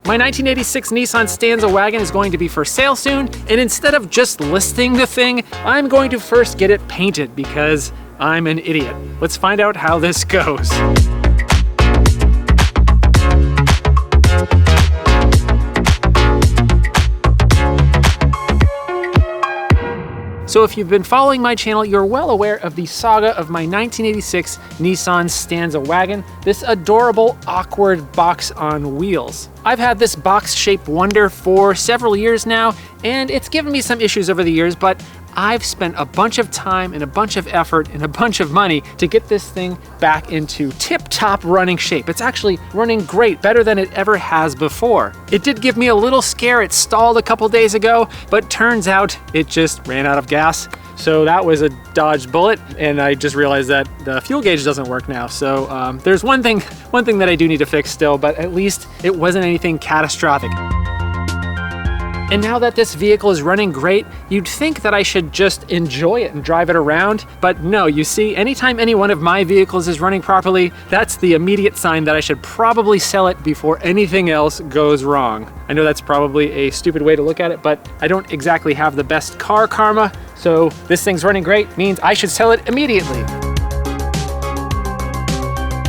My 1986 Nissan Stanza Wagon is going to be for sale soon, and instead of just listing the thing, I'm going to first get it painted because I'm an idiot. Let's find out how this goes. So if you've been following my channel, you're well aware of the saga of my 1986 Nissan Stanza Wagon, this adorable, awkward box on wheels. I've had this box-shaped wonder for several years now, and it's given me some issues over the years, but I've spent a bunch of time and a bunch of effort and a bunch of money to get this thing back into tip-top running shape. It's actually running great, better than it ever has before. It did give me a little scare. It stalled a couple days ago, but turns out it just ran out of gas. So that was a dodged bullet, and I just realized that the fuel gauge doesn't work now. So there's one thing that I do need to fix still, but at least it wasn't anything catastrophic. And now that this vehicle is running great, you'd think that I should just enjoy it and drive it around, but no, you see, anytime any one of my vehicles is running properly, that's the immediate sign that I should probably sell it before anything else goes wrong. I know that's probably a stupid way to look at it, but I don't exactly have the best car karma, so this thing's running great means I should sell it immediately.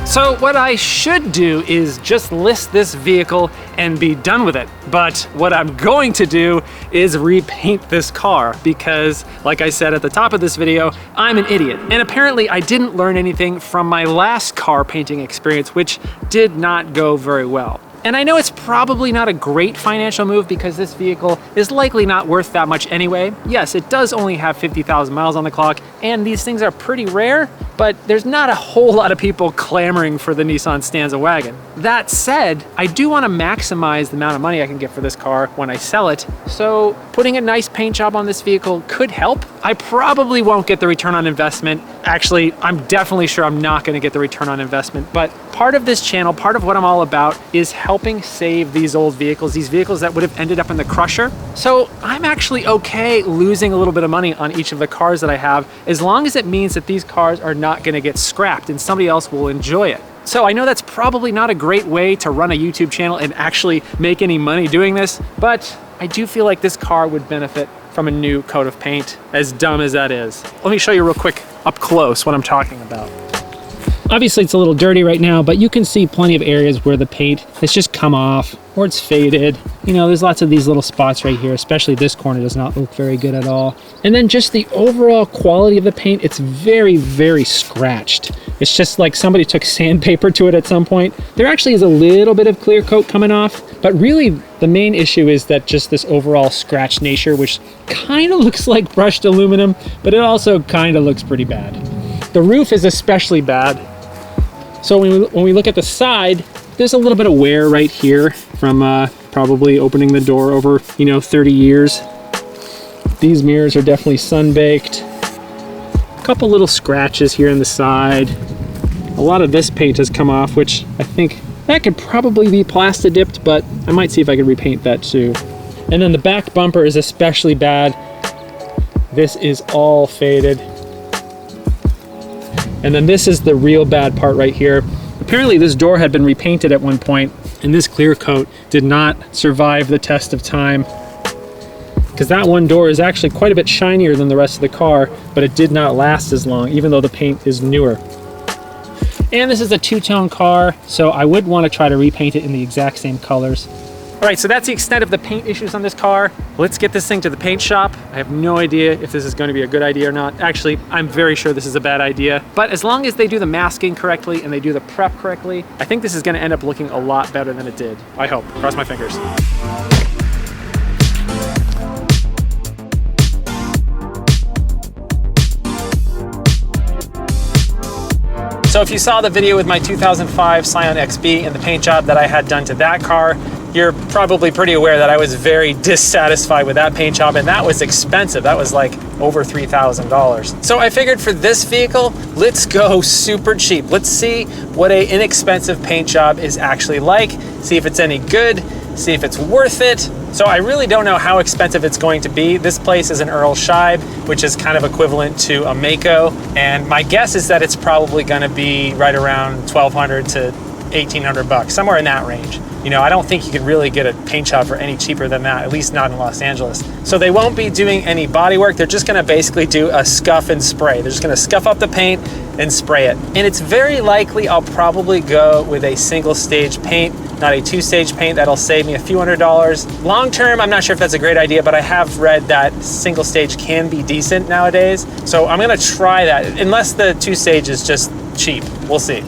So what I should do is just list this vehicle and be done with it. But what I'm going to do is repaint this car because, like I said at the top of this video, I'm an idiot. And apparently I didn't learn anything from my last car painting experience, which did not go very well. And I know it's probably not a great financial move because this vehicle is likely not worth that much anyway. Yes, it does only have 50,000 miles on the clock, and these things are pretty rare, but there's not a whole lot of people clamoring for the Nissan Stanza Wagon. That said, I do want to maximize the amount of money I can get for this car when I sell it, so putting a nice paint job on this vehicle could help. I probably won't get the return on investment. Actually, I'm definitely sure I'm not going to get the return on investment, but part of this channel, part of what I'm all about is helping save these old vehicles, these vehicles that would have ended up in the crusher. So I'm actually okay losing a little bit of money on each of the cars that I have, as long as it means that these cars are not going to get scrapped and somebody else will enjoy it. So I know that's probably not a great way to run a YouTube channel and actually make any money doing this, but I do feel like this car would benefit from a new coat of paint, as dumb as that is. Let me show you real quick up close what I'm talking about. Obviously it's a little dirty right now, but you can see plenty of areas where the paint has just come off or it's faded. You know, there's lots of these little spots right here, especially this corner does not look very good at all. And then just the overall quality of the paint, it's very, very scratched. It's just like somebody took sandpaper to it at some point. There actually is a little bit of clear coat coming off, but really the main issue is that just this overall scratched nature, which kind of looks like brushed aluminum, but it also kind of looks pretty bad. The roof is especially bad. So when we look at the side, there's a little bit of wear right here from probably opening the door over, 30 years. These mirrors are definitely sun-baked. A couple little scratches here on the side. A lot of this paint has come off, which I think that could probably be Plasta-dipped, but I might see if I could repaint that too. And then the back bumper is especially bad. This is all faded. And then this is the real bad part right here. Apparently this door had been repainted at one point, and this clear coat did not survive the test of time, because that one door is actually quite a bit shinier than the rest of the car, but it did not last as long, even though the paint is newer. And this is a two-tone car, so I would want to try to repaint it in the exact same colors. All right, so that's the extent of the paint issues on this car. Let's get this thing to the paint shop. I have no idea if this is going to be a good idea or not. Actually, I'm very sure this is a bad idea. But as long as they do the masking correctly and they do the prep correctly, I think this is going to end up looking a lot better than it did. I hope. Cross my fingers. So if you saw the video with my 2005 Scion XB and the paint job that I had done to that car, you're probably pretty aware that I was very dissatisfied with that paint job, and that was expensive. That was like over $3,000. So I figured for this vehicle, let's go super cheap. Let's see what an inexpensive paint job is actually like, see if it's any good, see if it's worth it. So I really don't know how expensive it's going to be. This place is an Earl Scheib, which is kind of equivalent to a Maaco, and my guess is that it's probably gonna be right around $1,200 to 1,800 bucks, somewhere in that range. You know, I don't think you could really get a paint job for any cheaper than that, at least not in Los Angeles. So they won't be doing any body work. They're just gonna basically do a scuff and spray. They're just gonna scuff up the paint and spray it. And it's very likely I'll probably go with a single stage paint, not a two-stage paint. That'll save me a few $100s. Long term, I'm not sure if that's a great idea, but I have read that single stage can be decent nowadays. So I'm gonna try that, unless the two stage is just cheap. We'll see.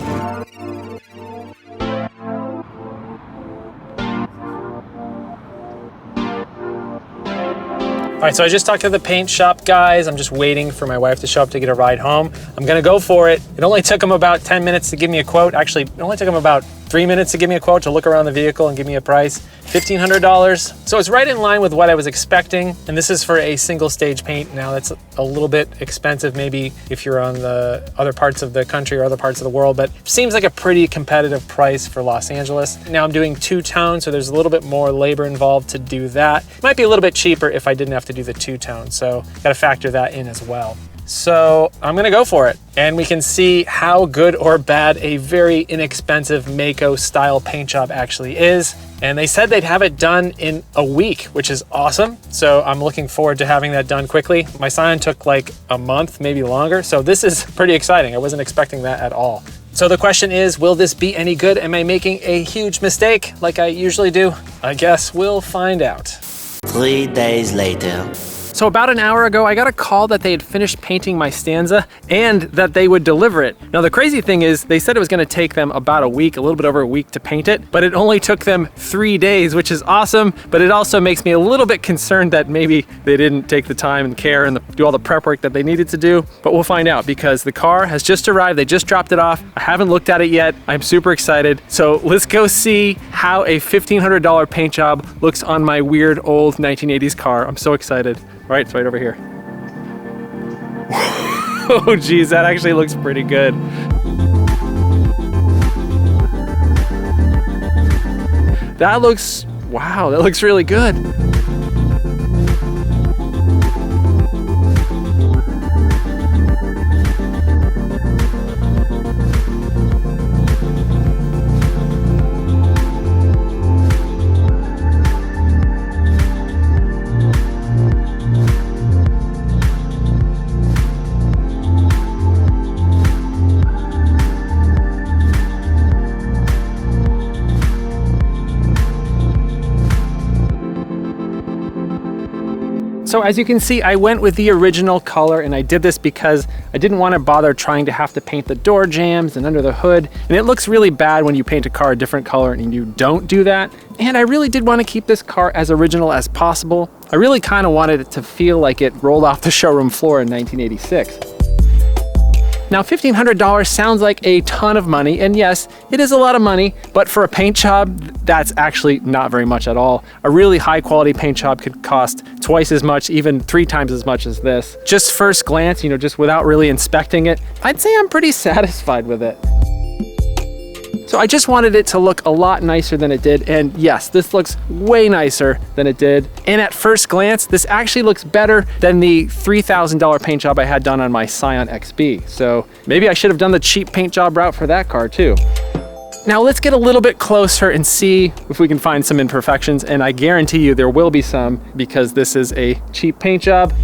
All right, so I just talked to the paint shop guys. I'm just waiting for my wife to show up to get a ride home. I'm gonna go for it. It only took them about 10 minutes to give me a quote. Actually, it only took them about 3 minutes to give me a quote to look around the vehicle and give me a price. $1,500. So it's right in line with what I was expecting. And this is for a single stage paint. Now that's a little bit expensive maybe if you're on the other parts of the country or other parts of the world, but it seems like a pretty competitive price for Los Angeles. Now I'm doing two-tone, so there's a little bit more labor involved to do that. It might be a little bit cheaper if I didn't have to do the two-tone, so gotta factor that in as well. So I'm gonna go for it, and we can see how good or bad a very inexpensive Maaco style paint job actually is. And they said they'd have it done in a week, which is awesome. So I'm looking forward to having that done quickly. My Scion took like a month, maybe longer. So this is pretty exciting. I wasn't expecting that at all. So the question is, will this be any good? Am I making a huge mistake like I usually do? I guess we'll find out. 3 days later. So about an hour ago, I got a call that they had finished painting my Stanza and that they would deliver it. Now the crazy thing is they said it was gonna take them about a week, a little bit over a week to paint it, but it only took them 3 days, which is awesome. But it also makes me a little bit concerned that maybe they didn't take the time and care and do all the prep work that they needed to do. But we'll find out because the car has just arrived. They just dropped it off. I haven't looked at it yet. I'm super excited. So let's go see how a $1,500 paint job looks on my weird old 1980s car. I'm so excited. All right, it's right over here. Oh geez, that actually looks pretty good. That looks, wow, that looks really good. So as you can see, I went with the original color, and I did this because I didn't want to bother trying to have to paint the door jambs and under the hood. And it looks really bad when you paint a car a different color and you don't do that. And I really did want to keep this car as original as possible. I really kind of wanted it to feel like it rolled off the showroom floor in 1986. Now $1,500 sounds like a ton of money, and yes, it is a lot of money, but for a paint job, that's actually not very much at all. A really high quality paint job could cost twice as much, even 3 times as much as this. Just first glance, you know, just without really inspecting it, I'd say I'm pretty satisfied with it. So I just wanted it to look a lot nicer than it did, and yes, this looks way nicer than it did. And at first glance, this actually looks better than the $3,000 paint job I had done on my Scion XB. So maybe I should have done the cheap paint job route for that car too. Now let's get a little bit closer and see if we can find some imperfections, and I guarantee you there will be some because this is a cheap paint job.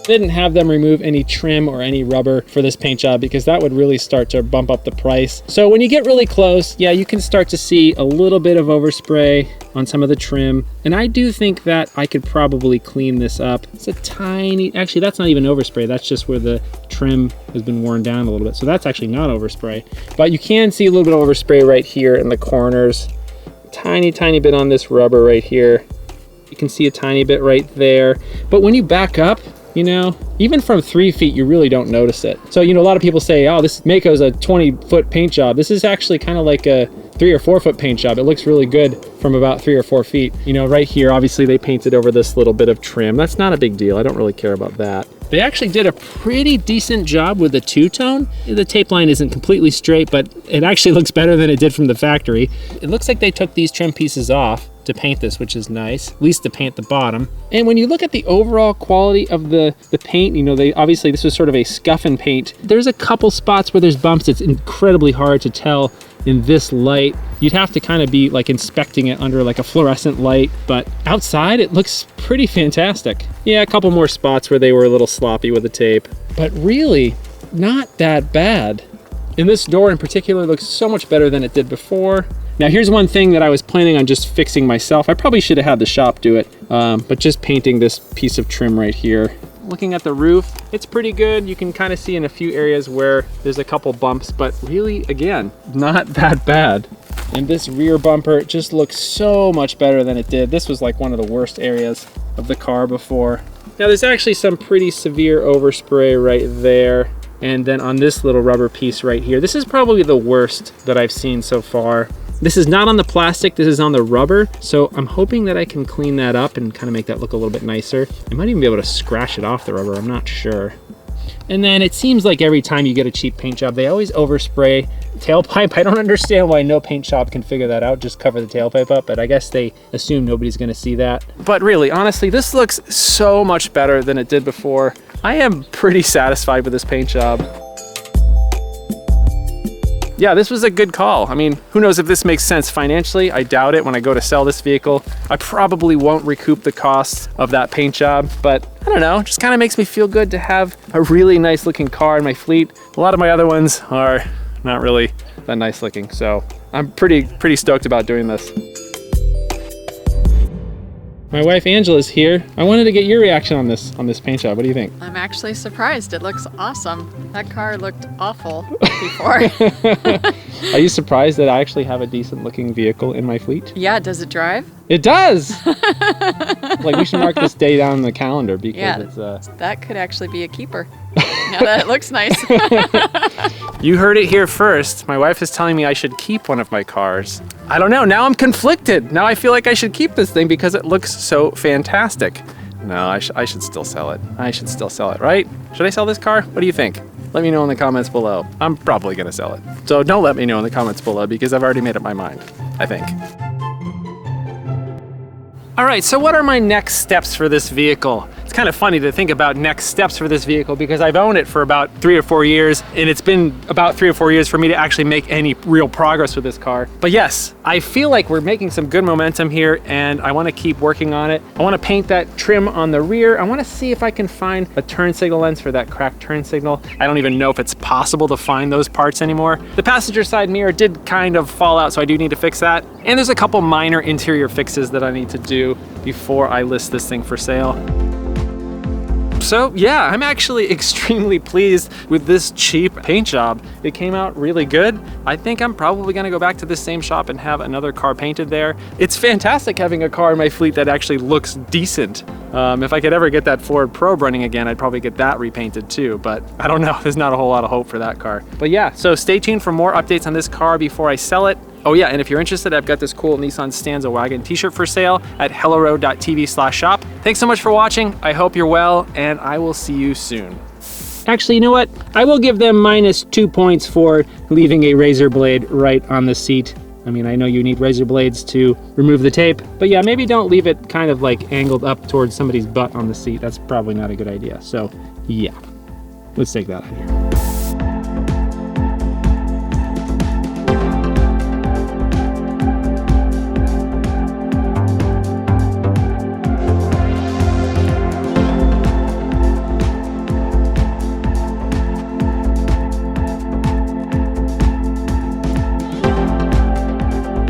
Didn't have them remove any trim or any rubber for this paint job because that would really start to bump up the price. So when you get really close, yeah, you can start to see a little bit of overspray on some of the trim. And I do think that I could probably clean this up. It's a tiny, actually that's not even overspray. That's just where the trim has been worn down a little bit. So that's actually not overspray. But you can see a little bit of overspray right here in the corners. Tiny bit on this rubber right here. You can see a tiny bit right there. But when you back up, you know, even from 3 feet, you really don't notice it. So, you know, a lot of people say, oh, this Maaco's a 20-foot paint job. This is actually kind of like a 3 or 4 foot paint job. It looks really good from about 3 or 4 feet. You know, right here, obviously they painted over this little bit of trim. That's not a big deal. I don't really care about that. They actually did a pretty decent job with the two-tone. The tape line isn't completely straight, but it actually looks better than it did from the factory. It looks like they took these trim pieces off to paint this, which is nice, at least to paint the bottom. And when you look at the overall quality of the paint, you know, obviously this was sort of a scuff and paint. There's a couple spots where there's bumps. It's incredibly hard to tell in this light, you'd have to kind of be like inspecting it under like a fluorescent light, but outside it looks pretty fantastic. Yeah, a couple more spots where they were a little sloppy with the tape, but really not that bad. And this door in particular looks so much better than it did before. Now here's one thing that I was planning on just fixing myself. I probably should have had the shop do it, but just painting this piece of trim right here. Looking at the roof, it's pretty good. You can kind of see in a few areas where there's a couple bumps, but really, again, not that bad. And this rear bumper just looks so much better than it did. This was like one of the worst areas of the car before. Now there's actually some pretty severe overspray right there. And then on this little rubber piece right here, this is probably the worst that I've seen so far. This is not on the plastic, this is on the rubber. So I'm hoping that I can clean that up and kind of make that look a little bit nicer. I might even be able to scratch it off the rubber, I'm not sure. And then it seems like every time you get a cheap paint job, they always overspray tailpipe. I don't understand why no paint shop can figure that out, just cover the tailpipe up, but I guess they assume nobody's gonna see that. But really, honestly, this looks so much better than it did before. I am pretty satisfied with this paint job. Yeah, this was a good call. I mean, who knows if this makes sense financially? I doubt it when I go to sell this vehicle. I probably won't recoup the costs of that paint job, but I don't know, just kind of makes me feel good to have a really nice looking car in my fleet. A lot of my other ones are not really that nice looking, so I'm pretty stoked about doing this. My wife Angela's here. I wanted to get your reaction on this paint job. What do you think? I'm actually surprised. It looks awesome. That car looked awful before. Are you surprised that I actually have a decent looking vehicle in my fleet? Yeah, does it drive? It does! Like, we should mark this day down on the calendar because it's that could actually be a keeper. Now that it looks nice. You heard it here first. My wife is telling me I should keep one of my cars. I don't know, now I'm conflicted. Now I feel like I should keep this thing because it looks so fantastic. No, I should still sell it. I should still sell it, right? Should I sell this car? What do you think? Let me know in the comments below. I'm probably gonna sell it. So don't let me know in the comments below because I've already made up my mind, I think. All right, so what are my next steps for this vehicle? It's kind of funny to think about next steps for this vehicle because I've owned it for about 3 or 4 years, and it's been about 3 or 4 years for me to actually make any real progress with this car. But yes, I feel like we're making some good momentum here, and I want to keep working on it. I want to paint that trim on the rear. I want to see if I can find a turn signal lens for that cracked turn signal. I don't even know if it's possible to find those parts anymore. The passenger side mirror did kind of fall out, so I do need to fix that. And there's a couple minor interior fixes that I need to do before I list this thing for sale. So yeah, I'm actually extremely pleased with this cheap paint job. It came out really good. I think I'm probably gonna go back to the same shop and have another car painted there. It's fantastic having a car in my fleet that actually looks decent. If I could ever get that Ford Probe running again, I'd probably get that repainted too, but I don't know, there's not a whole lot of hope for that car. But yeah, so stay tuned for more updates on this car before I sell it. Oh yeah, and if you're interested, I've got this cool Nissan Stanza Wagon t-shirt for sale at helloroad.tv/shop. Thanks so much for watching. I hope you're well, and I will see you soon. Actually, you know what? I will give them -2 points for leaving a razor blade right on the seat. I mean, I know you need razor blades to remove the tape, but yeah, maybe don't leave it kind of like angled up towards somebody's butt on the seat. That's probably not a good idea. So yeah, let's take that out of here.